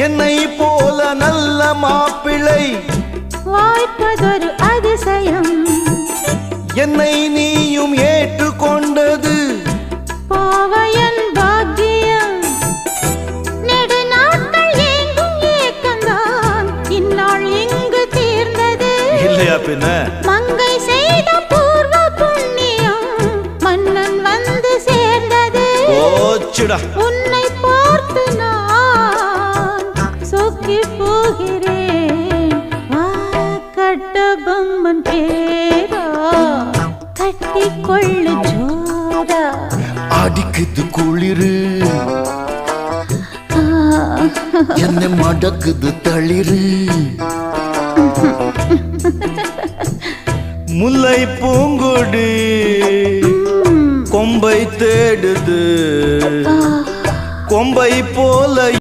என்னை போல நல்ல மாப்பிள்ளை வாய்ப்பதொரு அதிசயம். என்னை நீயும் ஏற்றுக்கொண்டது பாவையன் பாக்கியம். நெடுநாட்கள் ஏங்கும் ஏக்கந்தான் இந்நாள் இங்கு தீர்ந்தது. இல்லையா பின்ன? மங்கை செய்த பூர்வ புண்ணியம் மன்னன் வந்து சேர்ந்தது. ஓச்சுடா. உன்னை பார்த்து நான் சொக்கி போகிறேன். வா கட்டபொம்மன் பேரா கட்டிக்கொள்ளு ஜோரா. அடிக்குது குளிரு என்ன மடக்குது தளிரு. முல்லை பூங்கொடி கொம்பை தேடுது கொம்பை போல